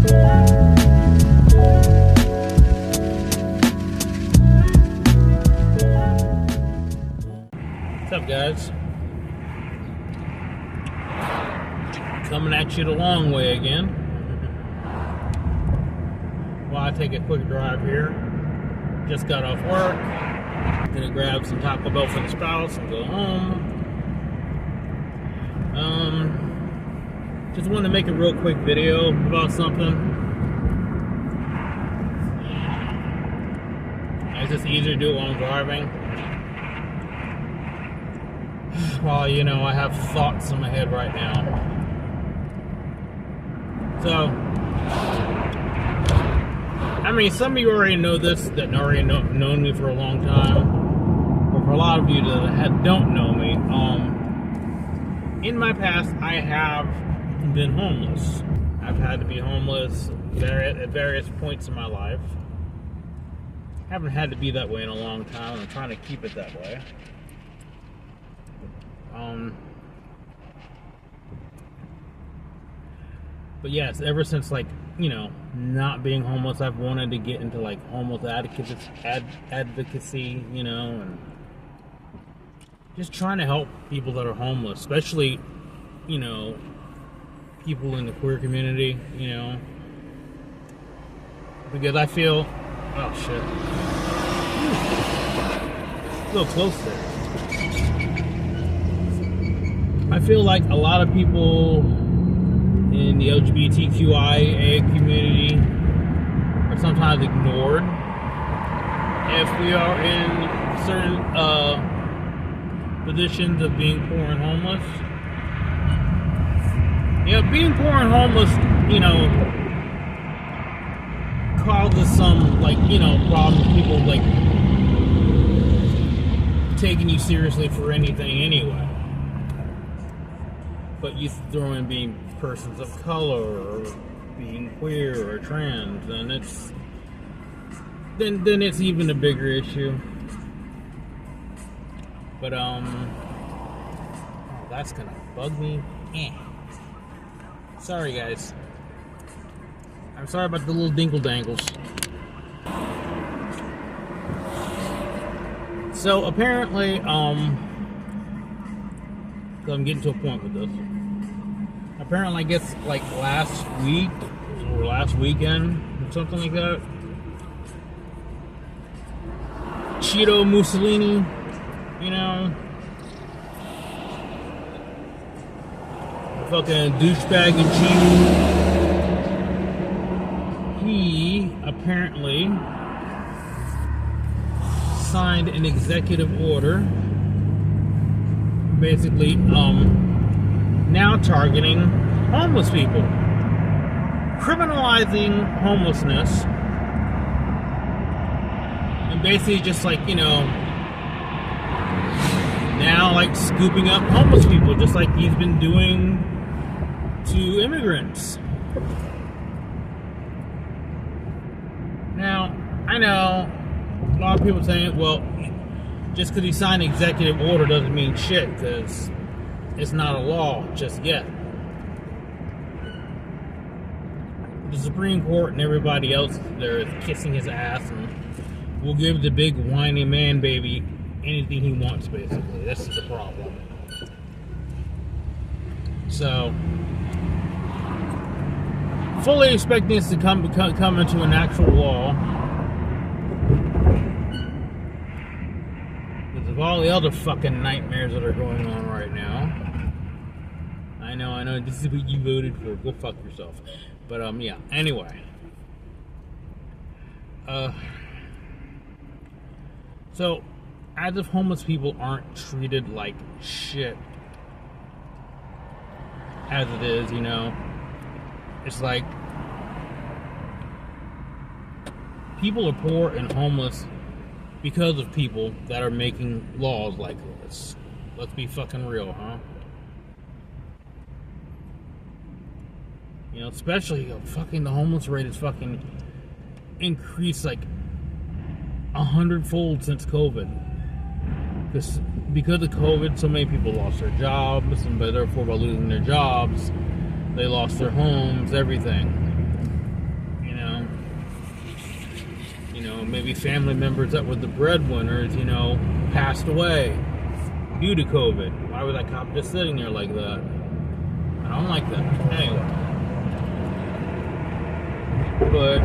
What's up, guys? Coming at you the long way again. While I take a quick drive here. Just got off work. Gonna grab some Taco Bell for the spouse and go home. Just wanted to make a real quick video about something. It's just easier to do it while I'm driving. Well, you know, I have thoughts in my head right now. So, I mean, some of you already know this, that already known me for a long time. But for a lot of you that don't know me, in my past, I have been homeless. I've had to be homeless at various points in my life. I haven't had to be that way in a long time. I'm trying to keep it that way. But yes, ever since, like, you know, not being homeless, I've wanted to get into like homeless advocacy, you know, and just trying to help people that are homeless, especially, you know, people in the queer community, you know, because I feel, oh shit, a little close there. I feel like a lot of people in the LGBTQIA community are sometimes ignored if we are in certain positions of being poor and homeless. You know, being poor and homeless, you know, causes some, like, you know, problems. People, like, taking you seriously for anything anyway. But you throw in being persons of color or being queer or trans, and then it's even a bigger issue. But oh, that's gonna bug me. Sorry, guys. I'm sorry about the little dinkle dangles. So apparently, so I'm getting to a point with this. Apparently, I guess, like last week or last weekend or something like that, Cheeto Mussolini, you know, fucking douchebag and cheat, he apparently signed an executive order basically now targeting homeless people, criminalizing homelessness, and basically just, like, you know, now, like, scooping up homeless people just like he's been doing to immigrants. Now, I know a lot of people saying, well, just because he signed an executive order doesn't mean shit, because it's not a law just yet. The Supreme Court and everybody else there is kissing his ass and will give the big whiny man baby anything he wants, basically. This is the problem. So, fully expecting this to come into an actual law. Because of all the other fucking nightmares that are going on right now. I know, this is what you voted for. Go fuck yourself. But, yeah, anyway. So, as if homeless people aren't treated like shit as it is, you know, it's like people are poor and homeless because of people that are making laws like this. Let's be fucking real, huh? You know, especially fucking the homeless rate is fucking increased like 100-fold since COVID. Because of COVID, so many people lost their jobs, and therefore by losing their jobs, they lost their homes, everything. maybe family members that were the breadwinners, passed away due to COVID. Why was that cop just sitting there like that? I don't like that. Anyway. But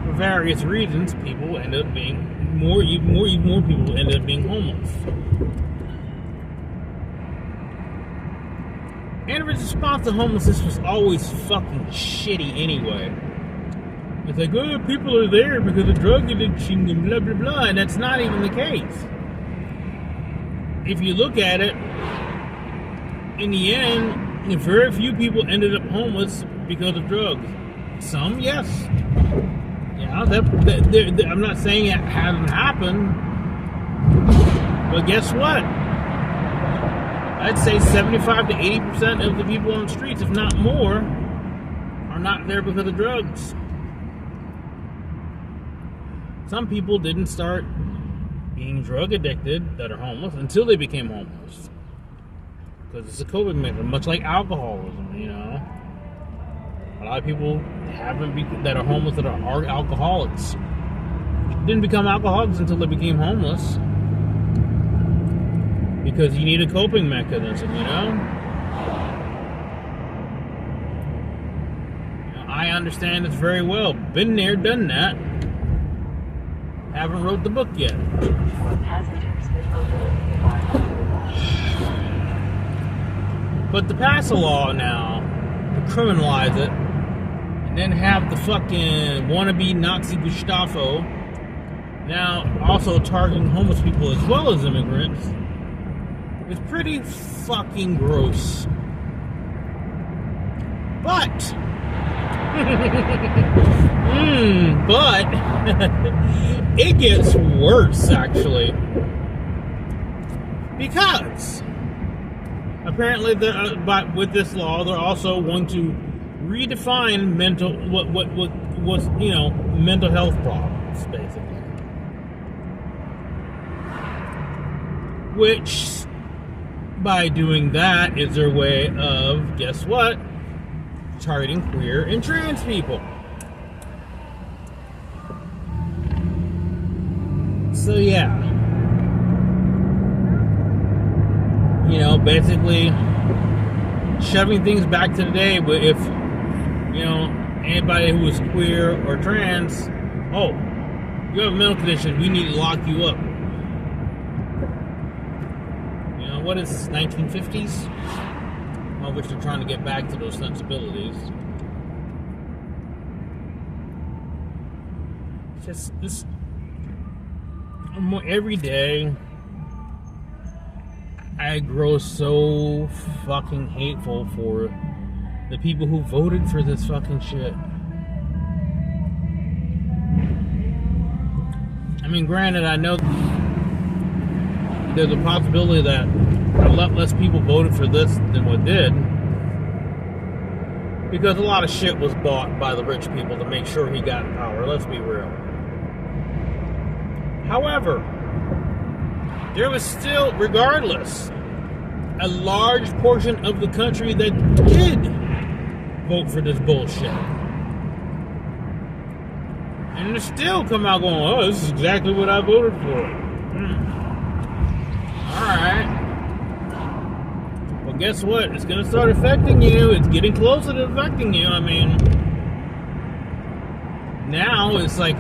for various reasons, people end up being more people end up being homeless. And the response to homelessness was always fucking shitty anyway. It's like, oh, people are there because of drug addiction and blah, blah, blah. And that's not even the case. If you look at it, in the end, very few people ended up homeless because of drugs. Some, yes. Yeah, I'm not saying it hasn't happened. But guess what? I'd say 75 to 80% of the people on the streets, if not more, are not there because of drugs. Some people didn't start being drug addicted that are homeless until they became homeless. Because it's a coping mechanism, much like alcoholism, A lot of people that are homeless that are alcoholics didn't become alcoholics until they became homeless. Because you need a coping mechanism, I understand this very well. Been there, done that. Haven't wrote the book yet. But to pass a law now, to criminalize it, and then have the fucking wannabe Nazi Gestapo now also targeting homeless people as well as immigrants, is pretty fucking gross. But but it gets worse, actually, because apparently, with this law, they're also going to redefine mental health problems, basically. Which, by doing that, is their way of, guess what? Targeting queer and trans people. So yeah, basically shoving things back to today. But if anybody who is queer or trans, you have a mental condition, we need to lock you up. What is this, 1950s? Of which they're trying to get back to those sensibilities. Just this every day, I grow so fucking hateful for the people who voted for this fucking shit. I mean, granted, I know there's a possibility that a lot less people voted for this than what did, because a lot of shit was bought by the rich people to make sure he got in power. Let's be real. However, there was still, regardless, a large portion of the country that did vote for this bullshit. And they still come out going, oh, this is exactly what I voted for. Alright. Well, guess what? It's going to start affecting you. It's getting closer to affecting you. I mean, now it's like,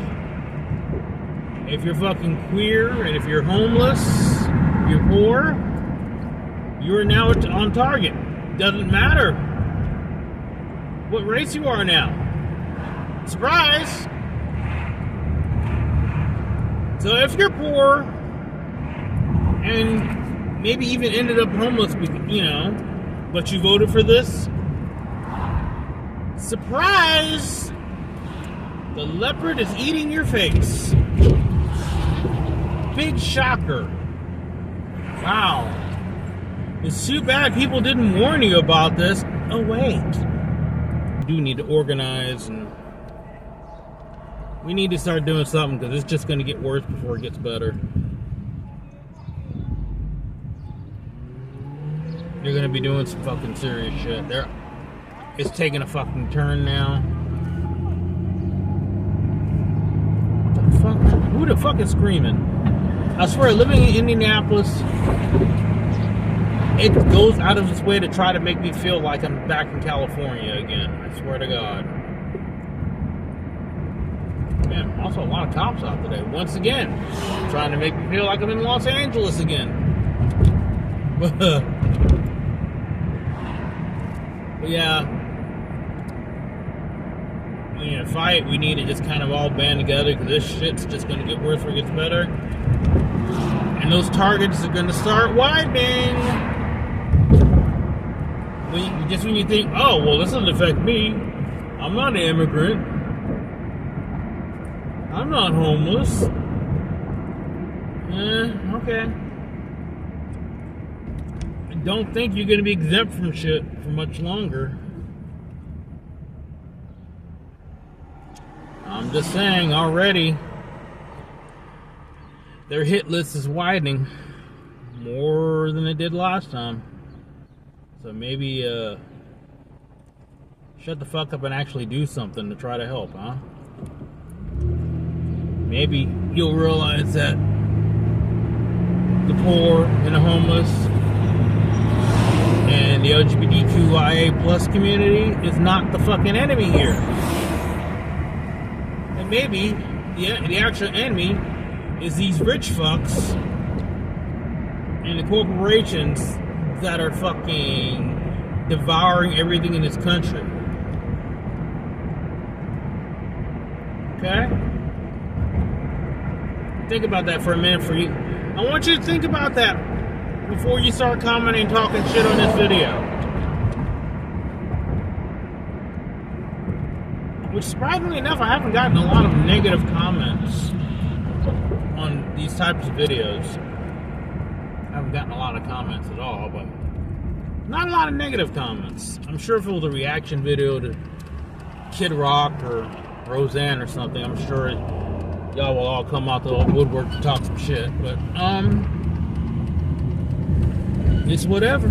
if you're fucking queer, and if you're homeless, if you're poor, you're now on target. Doesn't matter what race you are now. Surprise! So if you're poor, and maybe even ended up homeless, but you voted for this, surprise! The leopard is eating your face. Big shocker. Wow. It's too bad people didn't warn you about this. Oh, wait. We do need to organize, and we need to start doing something, because it's just going to get worse before it gets better. You're going to be doing some fucking serious shit. It's taking a fucking turn now. Who the fuck is screaming? I swear, living in Indianapolis, it goes out of its way to try to make me feel like I'm back in California again. I swear to God. Man, also a lot of cops out today. Once again, trying to make me feel like I'm in Los Angeles again. But yeah, in a fight, we need to just kind of all band together because this shit's just going to get worse before it gets better. And those targets are going to start widening. When you think, oh, well, this doesn't affect me. I'm not an immigrant. I'm not homeless. Okay. Don't think you're going to be exempt from shit for much longer. I'm just saying, already, their hit list is widening more than it did last time. So maybe, shut the fuck up and actually do something to try to help, huh? Maybe you'll realize that the poor and the homeless and the LGBTQIA plus community is not the fucking enemy here. And maybe the actual enemy is these rich fucks and the corporations that are fucking devouring everything in this country. Okay? Think about that for a minute for you. I want you to think about that before you start commenting, talking shit on this video. Which, surprisingly enough, I haven't gotten a lot of negative comments on these types of videos. I haven't gotten a lot of comments at all, but not a lot of negative comments. I'm sure if it was a reaction video to Kid Rock or Roseanne or something, I'm sure y'all will all come out the woodwork to talk some shit. But, it's whatever.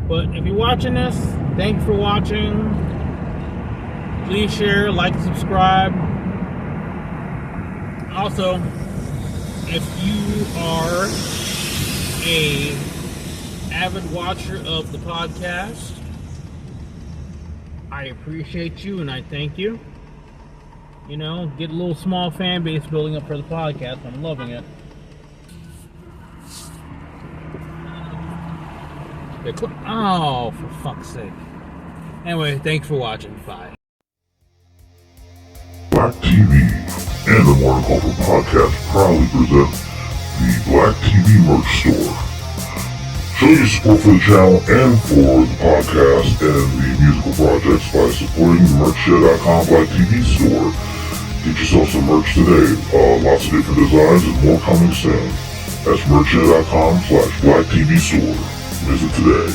But if you're watching this, thank you for watching. Please share, like, and subscribe. Also, if you are a avid watcher of the podcast, I appreciate you and I thank you. You know, get a little small fan base building up for the podcast. I'm loving it. Oh, for fuck's sake. Anyway, thanks for watching. Bye. Black TV and the Morning Culture Podcast proudly present the Black TV Merch Store. Show your support for the channel and for the podcast and the musical projects by supporting the merchshare.com Black TV Store. Get yourself some merch today. Lots of different designs and more coming soon. That's merchshare.com/Black TV Store. Visit today.